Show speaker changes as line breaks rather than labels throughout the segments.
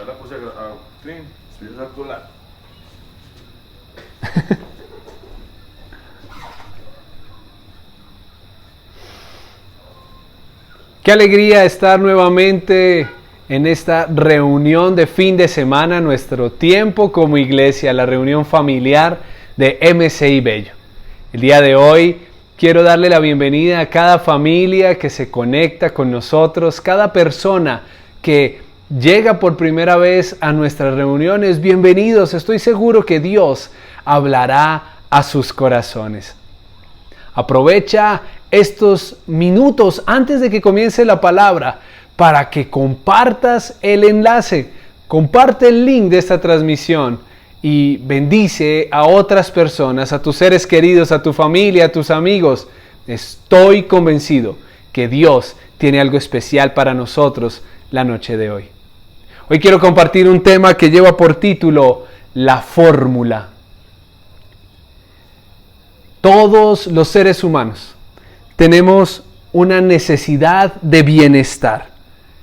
la puse a clean, espectacular.
Qué alegría estar nuevamente en esta reunión de fin de semana, nuestro tiempo como iglesia, la reunión familiar de MCI Bello. El día de hoy quiero darle la bienvenida a cada familia que se conecta con nosotros, cada persona que llega por primera vez a nuestras reuniones. Bienvenidos, estoy seguro que Dios hablará a sus corazones. Aprovecha estos minutos antes de que comience la palabra para que compartas el enlace, comparte el link de esta transmisión y bendice a otras personas, a tus seres queridos, a tu familia, a tus amigos. Estoy convencido que Dios tiene algo especial para nosotros la noche de hoy. Hoy quiero compartir un tema que lleva por título La fórmula. Todos los seres humanos tenemos una necesidad de bienestar.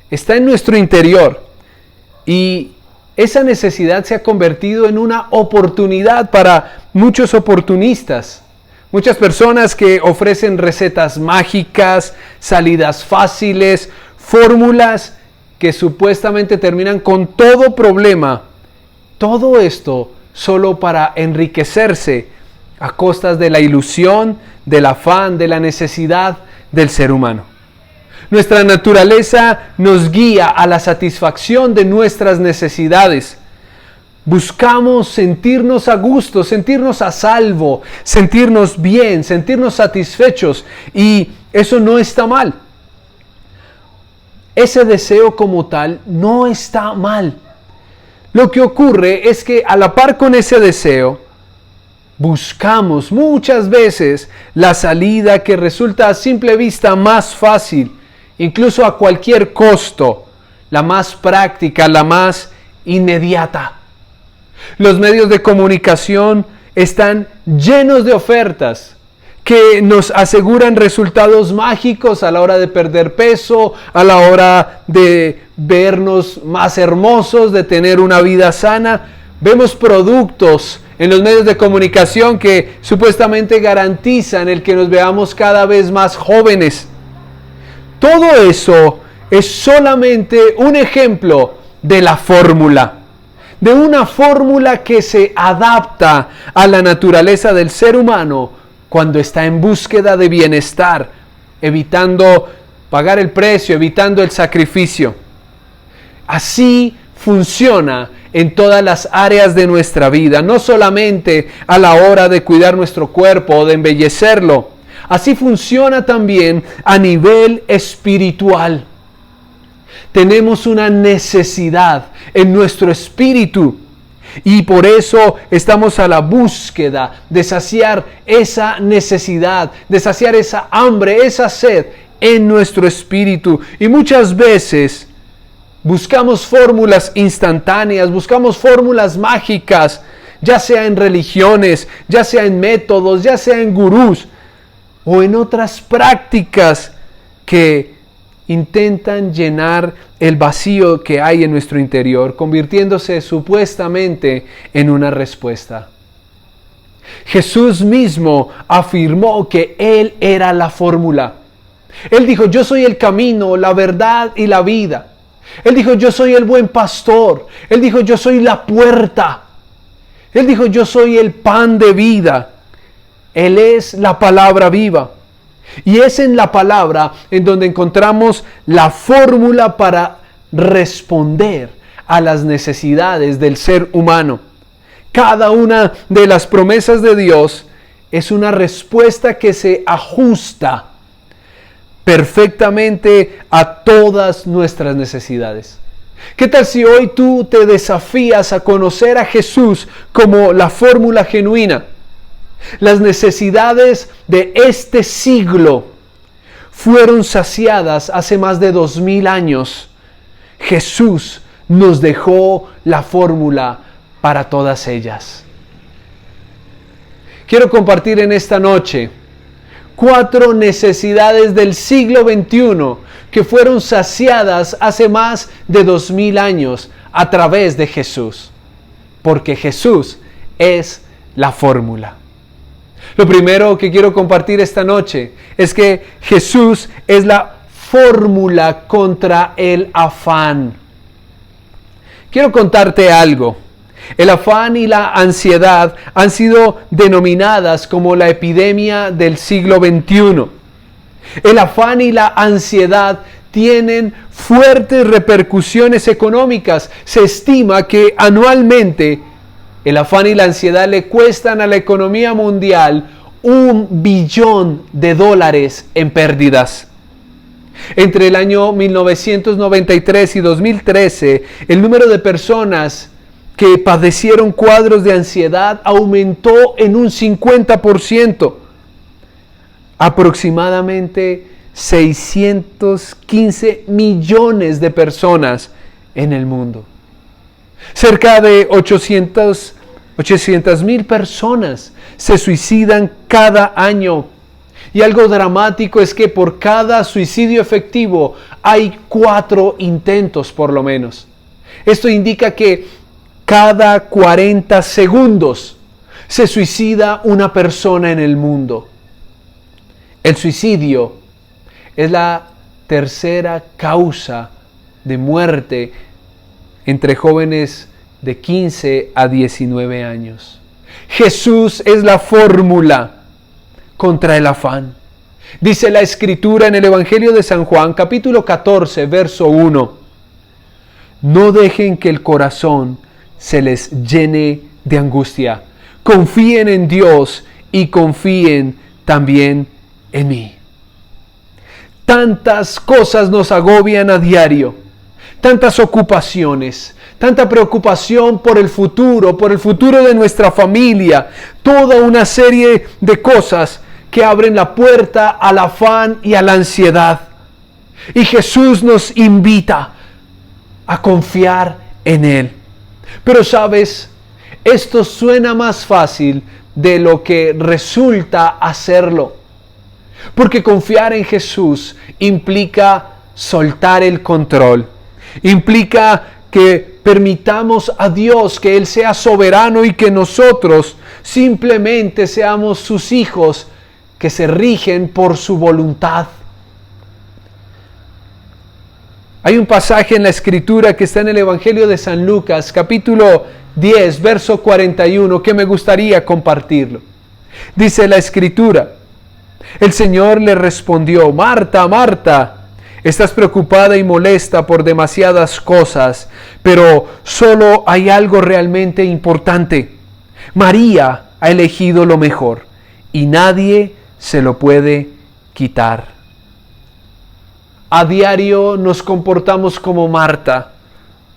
Está en nuestro interior y esa necesidad se ha convertido en una oportunidad para muchos oportunistas. Muchas personas que ofrecen recetas mágicas, salidas fáciles, fórmulas que supuestamente terminan con todo problema. Todo esto solo para enriquecerse a costas de la ilusión, del afán, de la necesidad del ser humano. Nuestra naturaleza nos guía a la satisfacción de nuestras necesidades. Buscamos sentirnos a gusto, sentirnos a salvo, sentirnos bien, sentirnos satisfechos, y eso no está mal. Ese deseo como tal no está mal. Lo que ocurre es que a la par con ese deseo, buscamos muchas veces la salida que resulta a simple vista más fácil, incluso a cualquier costo, la más práctica, la más inmediata. Los medios de comunicación están llenos de ofertas que nos aseguran resultados mágicos a la hora de perder peso, a la hora de vernos más hermosos, de tener una vida sana. Vemos productos en los medios de comunicación que supuestamente garantizan el que nos veamos cada vez más jóvenes. Todo eso es solamente un ejemplo de la fórmula, de una fórmula que se adapta a la naturaleza del ser humano cuando está en búsqueda de bienestar, evitando pagar el precio, evitando el sacrificio. Así funciona en todas las áreas de nuestra vida, no solamente a la hora de cuidar nuestro cuerpo o de embellecerlo. Así funciona también a nivel espiritual. Tenemos una necesidad en nuestro espíritu y por eso estamos a la búsqueda de saciar esa necesidad, de saciar esa hambre, esa sed en nuestro espíritu. Y muchas veces buscamos fórmulas instantáneas, buscamos fórmulas mágicas, ya sea en religiones, ya sea en métodos, ya sea en gurús o en otras prácticas que intentan llenar el vacío que hay en nuestro interior, convirtiéndose supuestamente en una respuesta. Jesús mismo afirmó que Él era la fórmula. Él dijo: yo soy el camino, la verdad y la vida. Él dijo: yo soy el buen pastor. Él dijo: yo soy la puerta. Él dijo: yo soy el pan de vida. Él es la palabra viva. Y es en la palabra en donde encontramos la fórmula para responder a las necesidades del ser humano. Cada una de las promesas de Dios es una respuesta que se ajusta perfectamente a todas nuestras necesidades. ¿Qué tal si hoy tú te desafías a conocer a Jesús como la fórmula genuina? Las necesidades de este siglo fueron saciadas hace más de 2000 años. Jesús nos dejó la fórmula para todas ellas. Quiero compartir en esta noche 4 necesidades del siglo XXI que fueron saciadas hace más de 2000 años a través de Jesús. Porque Jesús es la fórmula. Lo primero que quiero compartir esta noche es que Jesús es la fórmula contra el afán. Quiero contarte algo. El afán y la ansiedad han sido denominadas como la epidemia del siglo XXI. El afán y la ansiedad tienen fuertes repercusiones económicas. Se estima que anualmente el afán y la ansiedad le cuestan a la economía mundial $1 billón en pérdidas. Entre el año 1993 y 2013, el número de personas que padecieron cuadros de ansiedad aumentó en un 50%. Aproximadamente 615 millones de personas en el mundo. Cerca de 800,000 personas se suicidan cada año. Y algo dramático es que por cada suicidio efectivo hay 4 intentos por lo menos. Esto indica que cada 40 segundos se suicida una persona en el mundo. El suicidio es la tercera causa de muerte entre jóvenes de 15 a 19 años. Jesús es la fórmula contra el afán. Dice la Escritura en el Evangelio de San Juan, capítulo 14, verso 1. No dejen que el corazón se les llene de angustia. Confíen en Dios y confíen también en mí. Tantas cosas nos agobian a diario, tantas ocupaciones, tanta preocupación por el futuro de nuestra familia, toda una serie de cosas que abren la puerta al afán y a la ansiedad. Y Jesús nos invita a confiar en Él. Pero sabes, esto suena más fácil de lo que resulta hacerlo. Porque confiar en Jesús implica soltar el control. Implica que permitamos a Dios que Él sea soberano y que nosotros simplemente seamos sus hijos que se rigen por su voluntad. Hay un pasaje en la Escritura que está en el Evangelio de San Lucas, capítulo 10, verso 41, que me gustaría compartirlo. Dice la Escritura: el Señor le respondió: Marta, Marta, estás preocupada y molesta por demasiadas cosas, pero solo hay algo realmente importante. María ha elegido lo mejor y nadie se lo puede quitar. A diario nos comportamos como Marta,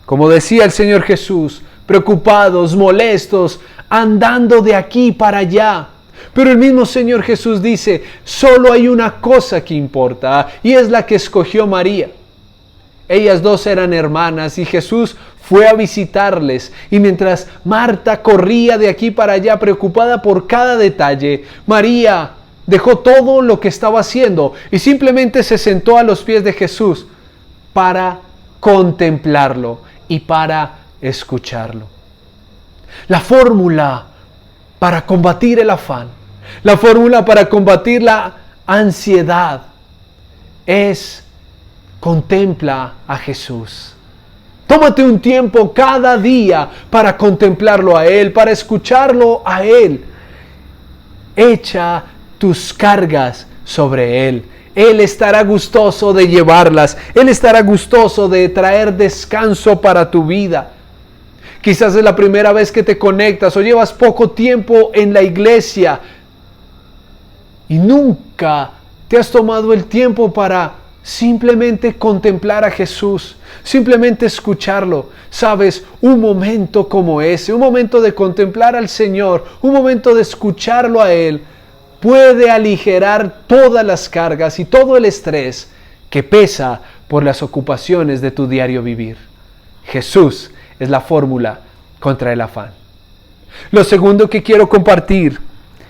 como decía el Señor Jesús, preocupados, molestos, andando de aquí para allá. Pero el mismo Señor Jesús dice, solo hay una cosa que importa, y es la que escogió María. Ellas dos eran hermanas y Jesús fue a visitarles. Y mientras Marta corría de aquí para allá preocupada por cada detalle, María dejó todo lo que estaba haciendo y simplemente se sentó a los pies de Jesús para contemplarlo y para escucharlo. La fórmula para combatir el afán, la fórmula para combatir la ansiedad es: contempla a Jesús. Tómate un tiempo cada día para contemplarlo a Él, para escucharlo a Él. Echa tus cargas sobre Él. Él estará gustoso de llevarlas. Él estará gustoso de traer descanso para tu vida. Quizás es la primera vez que te conectas o llevas poco tiempo en la iglesia y nunca te has tomado el tiempo para simplemente contemplar a Jesús, simplemente escucharlo. Sabes, un momento como ese, un momento de contemplar al Señor, un momento de escucharlo a Él, puede aligerar todas las cargas y todo el estrés que pesa por las ocupaciones de tu diario vivir. Jesús es la fórmula contra el afán. Lo segundo que quiero compartir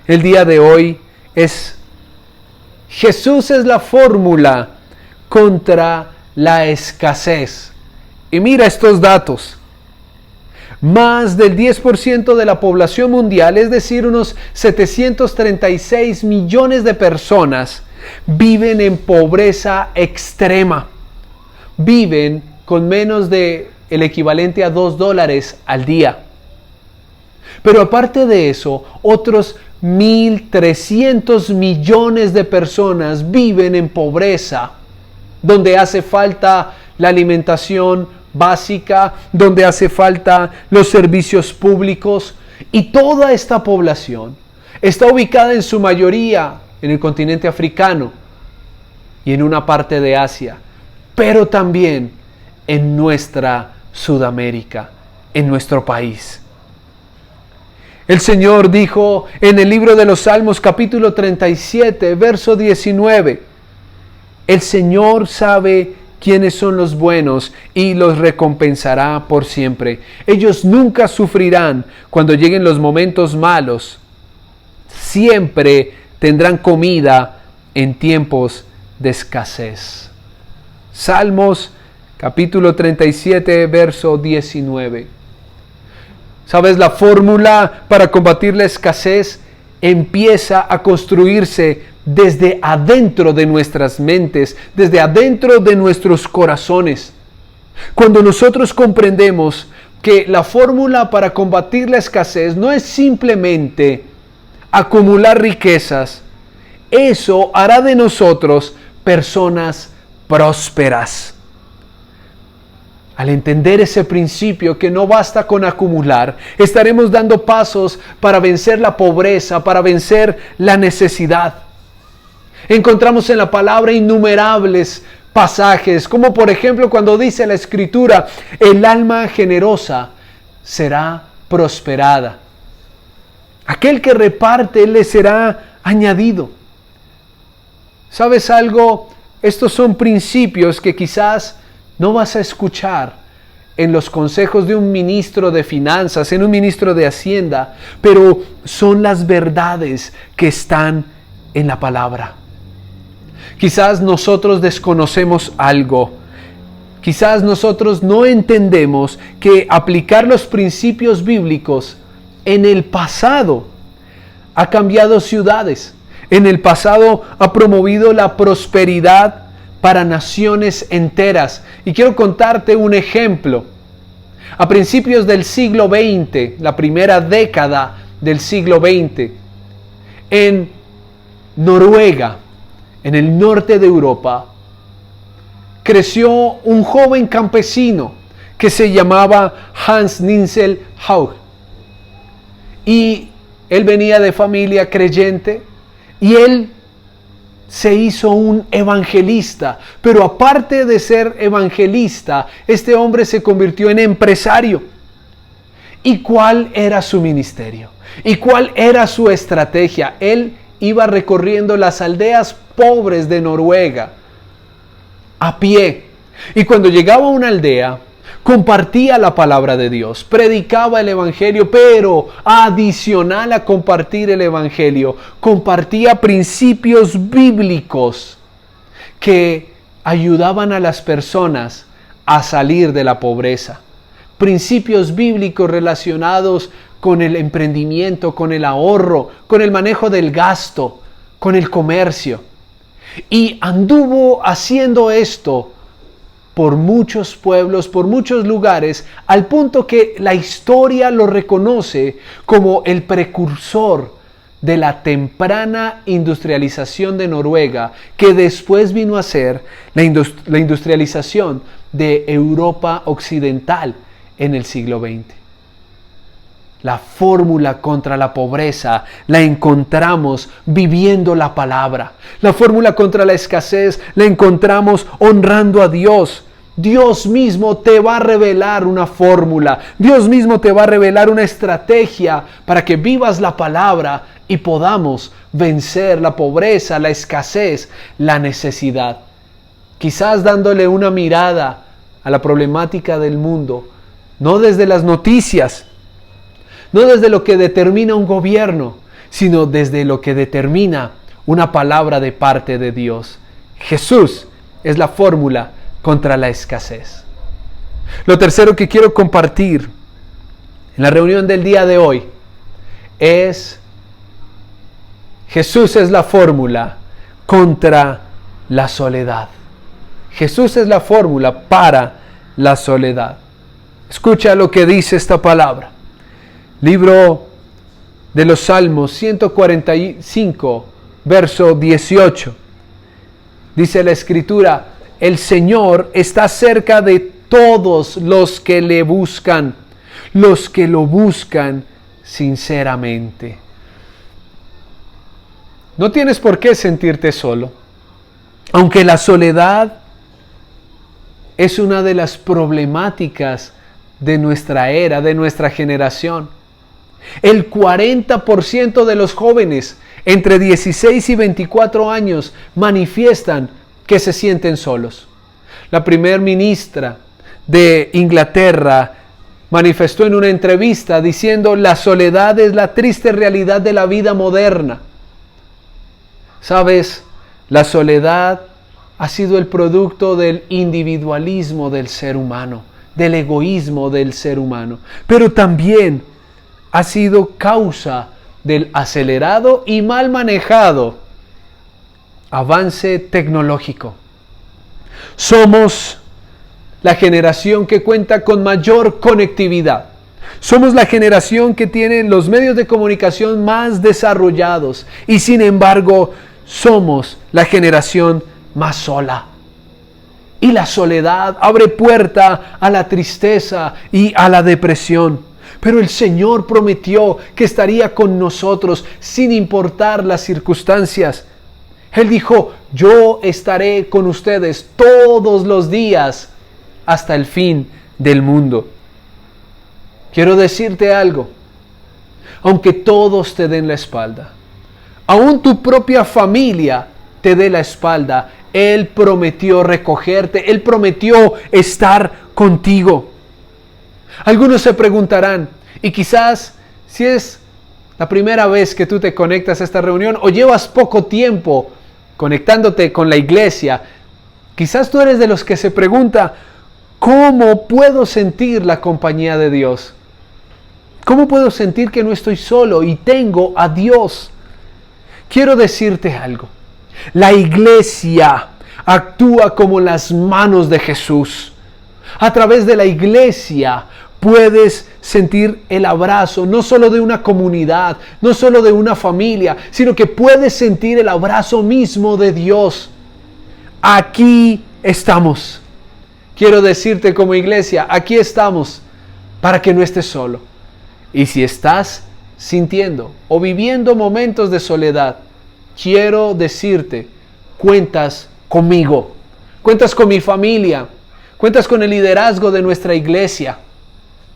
el día de hoy es: Jesús es la fórmula contra la escasez. Y mira estos datos. Más del 10% de la población mundial, es decir, unos 736 millones de personas, viven en pobreza extrema. Viven con menos de el equivalente a $2 al día. Pero aparte de eso, otros 1.300 millones de personas viven en pobreza, donde hace falta la alimentación básica, donde hace falta los servicios públicos, y toda esta población está ubicada en su mayoría en el continente africano y en una parte de Asia, pero también en nuestra Sudamérica, en nuestro país. El Señor dijo en el libro de los Salmos capítulo 37, verso 19, el Señor sabe quiénes son los buenos y los recompensará por siempre. Ellos nunca sufrirán cuando lleguen los momentos malos. Siempre tendrán comida en tiempos de escasez. Salmos capítulo 37, verso 19. ¿Sabes? La fórmula para combatir la escasez empieza a construirse desde adentro de nuestras mentes, desde adentro de nuestros corazones. Cuando nosotros comprendemos que la fórmula para combatir la escasez no es simplemente acumular riquezas, eso hará de nosotros personas prósperas. Al entender ese principio que no basta con acumular, estaremos dando pasos para vencer la pobreza, para vencer la necesidad. Encontramos en la palabra innumerables pasajes, como por ejemplo cuando dice la Escritura, el alma generosa será prosperada. Aquel que reparte le será añadido. ¿Sabes algo? Estos son principios que quizás no vas a escuchar en los consejos de un ministro de finanzas, en un ministro de Hacienda, pero son las verdades que están en la palabra. Quizás nosotros desconocemos algo. Quizás nosotros no entendemos que aplicar los principios bíblicos en el pasado ha cambiado ciudades. En el pasado ha promovido la prosperidad para naciones enteras. Y quiero contarte un ejemplo. A principios del siglo XX, la primera década del siglo XX, en Noruega, en el norte de Europa, creció un joven campesino que se llamaba Hans Ninsel Haug. Y él venía de familia creyente y él se hizo un evangelista, pero aparte de ser evangelista, este hombre se convirtió en empresario. ¿Y cuál era su ministerio? ¿Y cuál era su estrategia? Él iba recorriendo las aldeas pobres de Noruega a pie. Y cuando llegaba a una aldea, compartía la palabra de Dios, predicaba el evangelio, pero adicional a compartir el evangelio, compartía principios bíblicos que ayudaban a las personas a salir de la pobreza. Principios bíblicos relacionados con el emprendimiento, con el ahorro, con el manejo del gasto, con el comercio. Y anduvo haciendo esto por muchos pueblos, por muchos lugares, al punto que la historia lo reconoce como el precursor de la temprana industrialización de Noruega, que después vino a ser la industrialización de Europa occidental en el siglo XX. La fórmula contra la pobreza la encontramos viviendo la palabra. La fórmula contra la escasez la encontramos honrando a Dios. Dios mismo te va a revelar una fórmula. Dios mismo te va a revelar una estrategia para que vivas la palabra y podamos vencer la pobreza, la escasez, la necesidad. Quizás dándole una mirada a la problemática del mundo, no desde las noticias, no desde lo que determina un gobierno, sino desde lo que determina una palabra de parte de Dios. Jesús es la fórmula contra la escasez. Lo tercero que quiero compartir en la reunión del día de hoy es: Jesús es la fórmula contra la soledad. Jesús es la fórmula para la soledad. Escucha lo que dice esta palabra. Libro de los Salmos 145, verso 18. Dice la Escritura: el Señor está cerca de todos los que le buscan, los que lo buscan sinceramente. No tienes por qué sentirte solo, aunque la soledad es una de las problemáticas de nuestra era, de nuestra generación. El 40% de los jóvenes entre 16 y 24 años manifiestan que se sienten solos. La primera ministra de Inglaterra manifestó en una entrevista diciendo: la soledad es la triste realidad de la vida moderna. ¿Sabes? La soledad ha sido el producto del individualismo del ser humano, del egoísmo del ser humano, pero también ha sido causa del acelerado y mal manejado avance tecnológico. Somos la generación que cuenta con mayor conectividad. Somos la generación que tiene los medios de comunicación más desarrollados y sin embargo somos la generación más sola. Y la soledad abre puerta a la tristeza y a la depresión. Pero el Señor prometió que estaría con nosotros sin importar las circunstancias. Él dijo: yo estaré con ustedes todos los días hasta el fin del mundo. Quiero decirte algo. Aunque todos te den la espalda, aún tu propia familia te dé la espalda, Él prometió recogerte, Él prometió estar contigo. Algunos se preguntarán, y quizás si es la primera vez que tú te conectas a esta reunión o llevas poco tiempo conectándote con la iglesia, quizás tú eres de los que se pregunta: ¿cómo puedo sentir la compañía de Dios? ¿Cómo puedo sentir que no estoy solo y tengo a Dios? Quiero decirte algo. La iglesia actúa como las manos de Jesús. A través de la iglesia puedes sentir el abrazo, no solo de una comunidad, no solo de una familia, sino que puedes sentir el abrazo mismo de Dios. Aquí estamos. Quiero decirte como iglesia, aquí estamos para que no estés solo. Y si estás sintiendo o viviendo momentos de soledad, quiero decirte: cuentas conmigo, cuentas con mi familia, cuentas con el liderazgo de nuestra iglesia.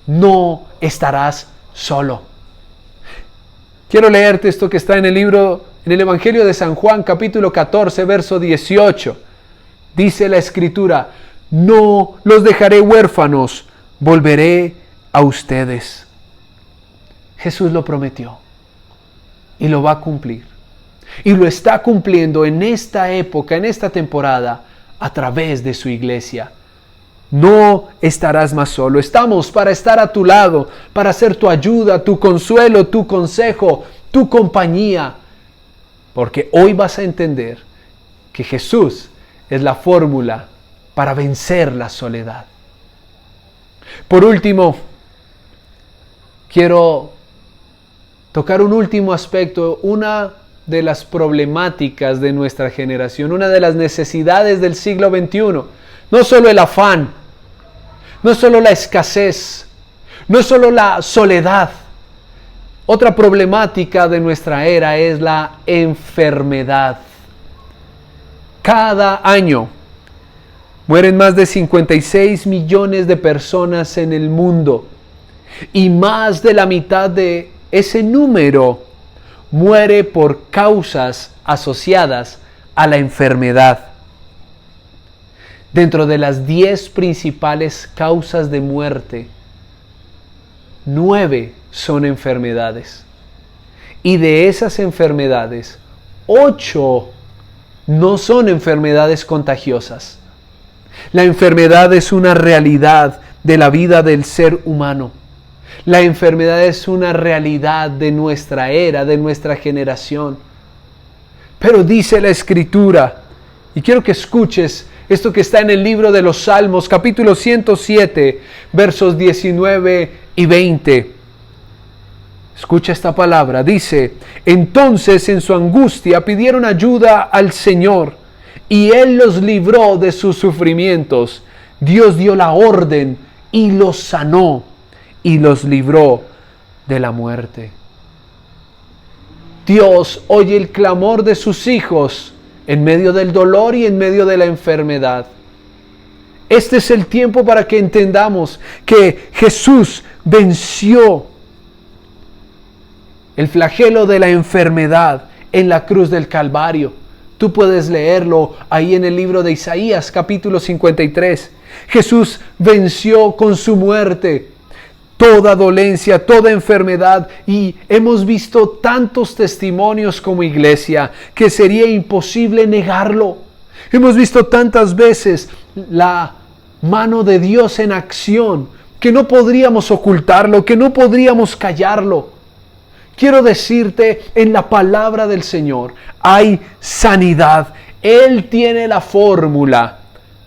No estarás solo. Quiero leerte esto que está en el Evangelio de San Juan, capítulo 14, verso 18. Dice la Escritura: no los dejaré huérfanos, volveré a ustedes. Jesús lo prometió y lo va a cumplir. Y lo está cumpliendo en esta época, en esta temporada, a través de su iglesia. No estarás más solo. Estamos para estar a tu lado, para ser tu ayuda, tu consuelo, tu consejo, tu compañía. Porque hoy vas a entender que Jesús es la fórmula para vencer la soledad. Por último, quiero tocar un último aspecto, una de las problemáticas de nuestra generación, una de las necesidades del siglo XXI. No solo el afán, no solo la escasez, no solo la soledad. Otra problemática de nuestra era es la enfermedad. Cada año mueren más de 56 millones de personas en el mundo y más de la mitad de ese número muere por causas asociadas a la enfermedad. Dentro de las 10 principales causas de muerte, 9 son enfermedades. Y de esas enfermedades, 8 no son enfermedades contagiosas. La enfermedad es una realidad de la vida del ser humano. La enfermedad es una realidad de nuestra era, de nuestra generación. Pero dice la Escritura, y quiero que escuches esto que está en el libro de los Salmos, capítulo 107, versos 19 y 20. Escucha esta palabra, dice: entonces en su angustia pidieron ayuda al Señor, y Él los libró de sus sufrimientos. Dios dio la orden y los sanó, y los libró de la muerte. Dios oye el clamor de sus hijos en medio del dolor y en medio de la enfermedad. Este es el tiempo para que entendamos que Jesús venció el flagelo de la enfermedad en la cruz del Calvario. Tú puedes leerlo ahí en el libro de Isaías, capítulo 53. Jesús venció con su muerte toda dolencia, toda enfermedad, y hemos visto tantos testimonios como iglesia que sería imposible negarlo. Hemos visto tantas veces la mano de Dios en acción que no podríamos ocultarlo, que no podríamos callarlo. Quiero decirte, en la palabra del Señor hay sanidad. Él tiene la fórmula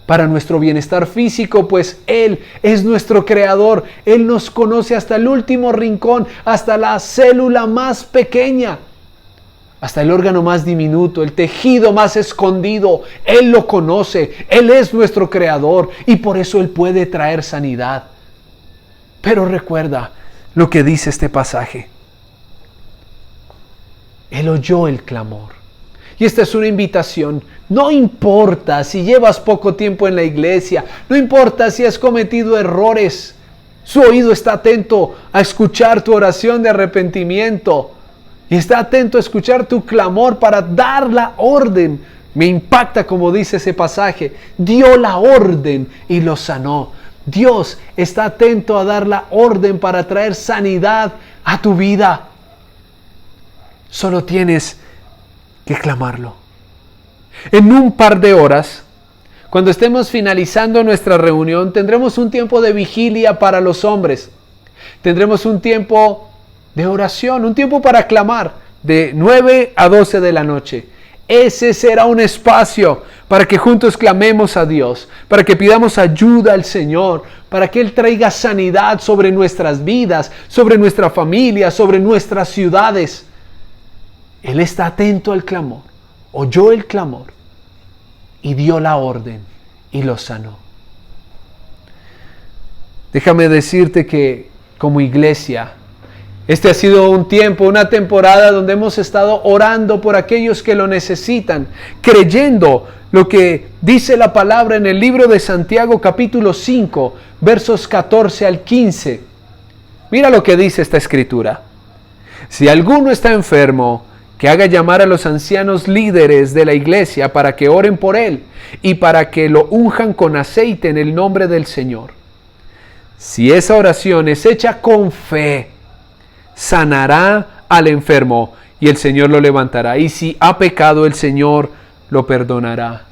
para nuestro bienestar físico, pues Él es nuestro creador. Él nos conoce hasta el último rincón, hasta la célula más pequeña, hasta el órgano más diminuto, el tejido más escondido. Él lo conoce. Él es nuestro creador y por eso Él puede traer sanidad. Pero recuerda lo que dice este pasaje. Él oyó el clamor. Y esta es una invitación. No importa si llevas poco tiempo en la iglesia, no importa si has cometido errores, su oído está atento a escuchar tu oración de arrepentimiento y está atento a escuchar tu clamor para dar la orden. Me impacta como dice ese pasaje, dio la orden y lo sanó. Dios está atento a dar la orden para traer sanidad a tu vida. Solo tienes que clamarlo. En un par de horas, cuando estemos finalizando nuestra reunión, tendremos un tiempo de vigilia para los hombres. Tendremos un tiempo de oración, un tiempo para clamar, de 9 a 12 de la noche. Ese será un espacio para que juntos clamemos a Dios, para que pidamos ayuda al Señor, para que Él traiga sanidad sobre nuestras vidas, sobre nuestra familia, sobre nuestras ciudades. Él está atento al clamor, oyó el clamor y dio la orden y lo sanó. Déjame decirte que como iglesia, este ha sido un tiempo, una temporada donde hemos estado orando por aquellos que lo necesitan, creyendo lo que dice la palabra en el libro de Santiago capítulo 5, versos 14 al 15. Mira lo que dice esta escritura. Si alguno está enfermo, que haga llamar a los ancianos líderes de la iglesia para que oren por él y para que lo unjan con aceite en el nombre del Señor. Si esa oración es hecha con fe, sanará al enfermo y el Señor lo levantará. Y si ha pecado, el Señor lo perdonará.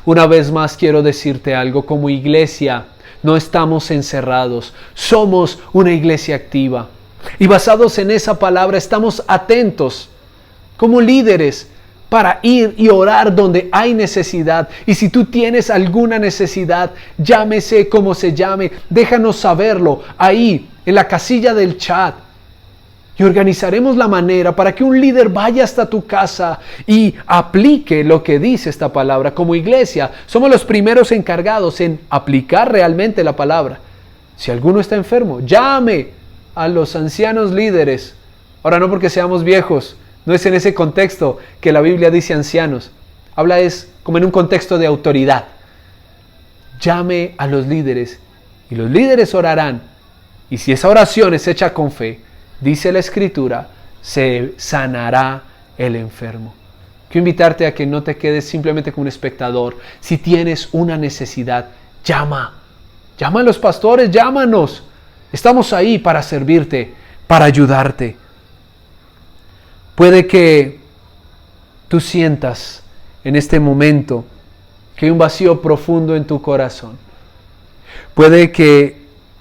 Una vez más quiero decirte algo. Como iglesia no estamos encerrados. Somos una iglesia activa. Y basados en esa palabra estamos atentos como líderes para ir y orar donde hay necesidad. Y si tú tienes alguna necesidad, llámese como se llame, déjanos saberlo ahí en la casilla del chat. Y organizaremos la manera para que un líder vaya hasta tu casa y aplique lo que dice esta palabra. Como iglesia, somos los primeros encargados en aplicar realmente la palabra. Si alguno está enfermo, llame a los ancianos líderes. Ahora, no porque seamos viejos, no es en ese contexto que la Biblia dice ancianos. Habla es como en un contexto de autoridad. Llame a los líderes y los líderes orarán. Y si esa oración es hecha con fe, dice la Escritura, se sanará el enfermo. Quiero invitarte a que no te quedes simplemente como un espectador. Si tienes una necesidad, llama. Llama a los pastores, llámanos. Estamos ahí para servirte, para ayudarte. Puede que tú sientas en este momento que hay un vacío profundo en tu corazón. Puede que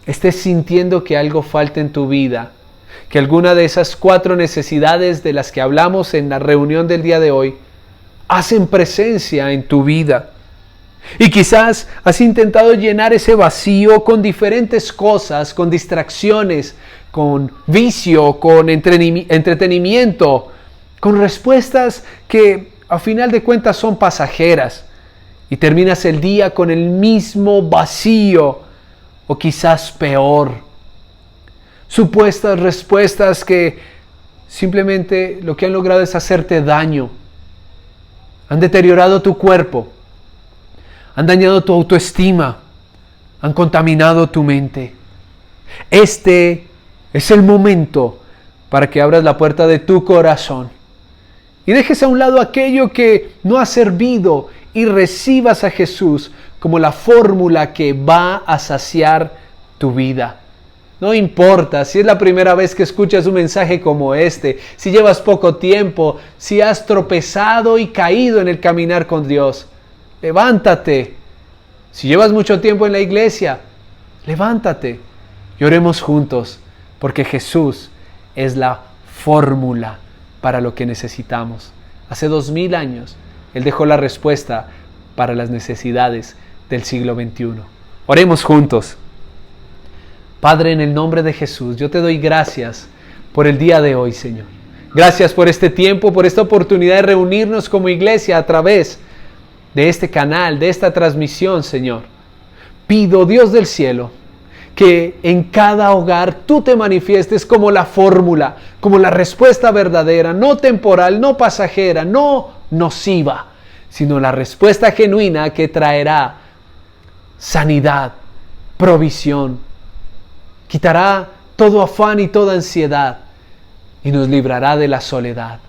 estés sintiendo que algo falta en tu vida, que alguna de esas 4 necesidades de las que hablamos en la reunión del día de hoy hacen presencia en tu vida. Y quizás has intentado llenar ese vacío con diferentes cosas, con distracciones, con vicio, con entretenimiento, con respuestas que a final de cuentas son pasajeras. Y terminas el día con el mismo vacío, o quizás peor. Supuestas respuestas que simplemente lo que han logrado es hacerte daño. Han deteriorado tu cuerpo, han dañado tu autoestima, han contaminado tu mente. Este es el momento para que abras la puerta de tu corazón y dejes a un lado aquello que no ha servido y recibas a Jesús como la fórmula que va a saciar tu vida. No importa si es la primera vez que escuchas un mensaje como este, si llevas poco tiempo, si has tropezado y caído en el caminar con Dios. Levántate. Si llevas mucho tiempo en la iglesia, levántate y oremos juntos, porque Jesús es la fórmula para lo que necesitamos. Hace 2000 años, Él dejó la respuesta para las necesidades del siglo XXI. Oremos juntos. Padre, en el nombre de Jesús, yo te doy gracias por el día de hoy, Señor. Gracias por este tiempo, por esta oportunidad de reunirnos como iglesia a través de este canal, de esta transmisión, Señor. Pido, Dios del cielo, que en cada hogar tú te manifiestes como la fórmula, como la respuesta verdadera, no temporal, no pasajera, no nociva, sino la respuesta genuina que traerá sanidad, provisión, quitará todo afán y toda ansiedad y nos librará de la soledad.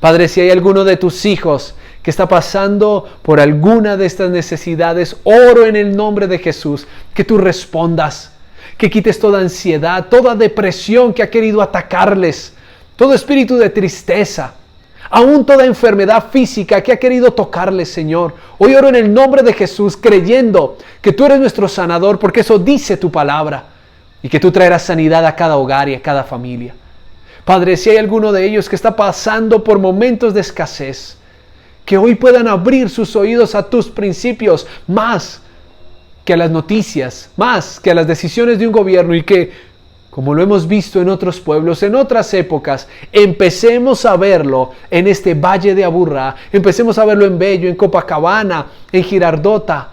Padre, si hay alguno de tus hijos que está pasando por alguna de estas necesidades, oro en el nombre de Jesús que tú respondas, que quites toda ansiedad, toda depresión que ha querido atacarles, todo espíritu de tristeza, aún toda enfermedad física que ha querido tocarles, Señor. Hoy oro en el nombre de Jesús, creyendo que tú eres nuestro sanador, porque eso dice tu palabra, y que tú traerás sanidad a cada hogar y a cada familia. Padre, si hay alguno de ellos que está pasando por momentos de escasez, que hoy puedan abrir sus oídos a tus principios, más que a las noticias, más que a las decisiones de un gobierno, y que, como lo hemos visto en otros pueblos, en otras épocas, empecemos a verlo en este Valle de Aburrá, empecemos a verlo en Bello, en Copacabana, en Girardota,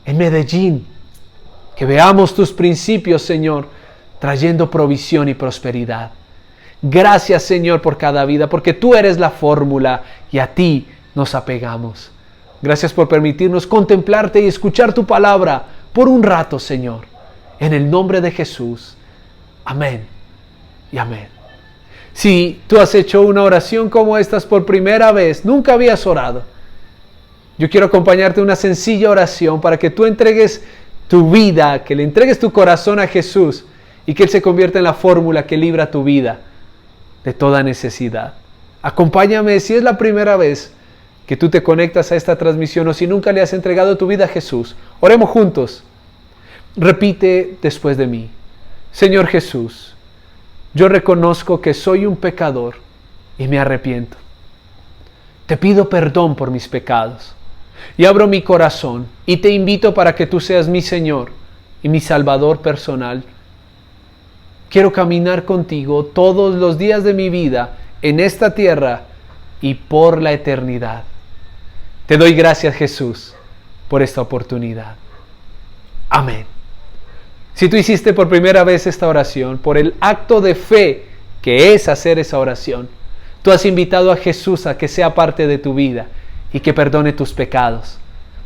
en Medellín. Que veamos tus principios, Señor, trayendo provisión y prosperidad. Gracias, Señor, por cada vida, porque tú eres la fórmula y a ti nos apegamos. Gracias por permitirnos contemplarte y escuchar tu palabra por un rato, Señor. En el nombre de Jesús. Amén y amén. Si tú has hecho una oración como estas por primera vez, nunca habías orado, yo quiero acompañarte en una sencilla oración para que tú entregues tu vida, que le entregues tu corazón a Jesús y que Él se convierta en la fórmula que libra tu vida de toda necesidad. Acompáñame si es la primera vez que tú te conectas a esta transmisión o si nunca le has entregado tu vida a Jesús. Oremos juntos. Repite después de mí. Señor Jesús, yo reconozco que soy un pecador y me arrepiento. Te pido perdón por mis pecados. Y abro mi corazón y te invito para que tú seas mi Señor y mi Salvador personal. Quiero caminar contigo todos los días de mi vida en esta tierra y por la eternidad. Te doy gracias, Jesús, por esta oportunidad. Amén. Si tú hiciste por primera vez esta oración, por el acto de fe que es hacer esa oración, tú has invitado a Jesús a que sea parte de tu vida y que perdone tus pecados.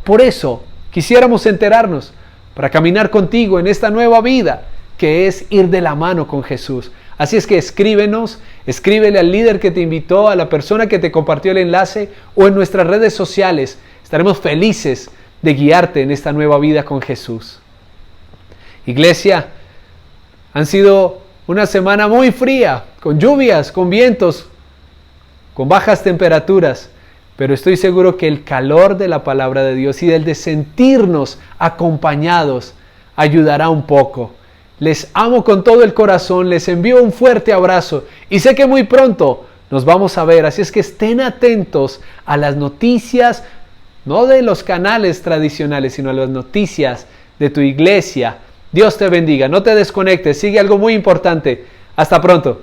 Por eso quisiéramos enterarnos para caminar contigo en esta nueva vida que es ir de la mano con Jesús. Así es que escríbenos, escríbele al líder que te invitó, a la persona que te compartió el enlace o en nuestras redes sociales. Estaremos felices de guiarte en esta nueva vida con Jesús. Iglesia, han sido una semana muy fría, con lluvias, con vientos, con bajas temperaturas. pero estoy seguro que el calor de la palabra de Dios y del de sentirnos acompañados ayudará un poco. Les amo con todo el corazón, les envío un fuerte abrazo y sé que muy pronto nos vamos a ver, así es que estén atentos a las noticias, no de los canales tradicionales, sino a las noticias de tu iglesia. Dios te bendiga, no te desconectes, sigue algo muy importante. Hasta pronto.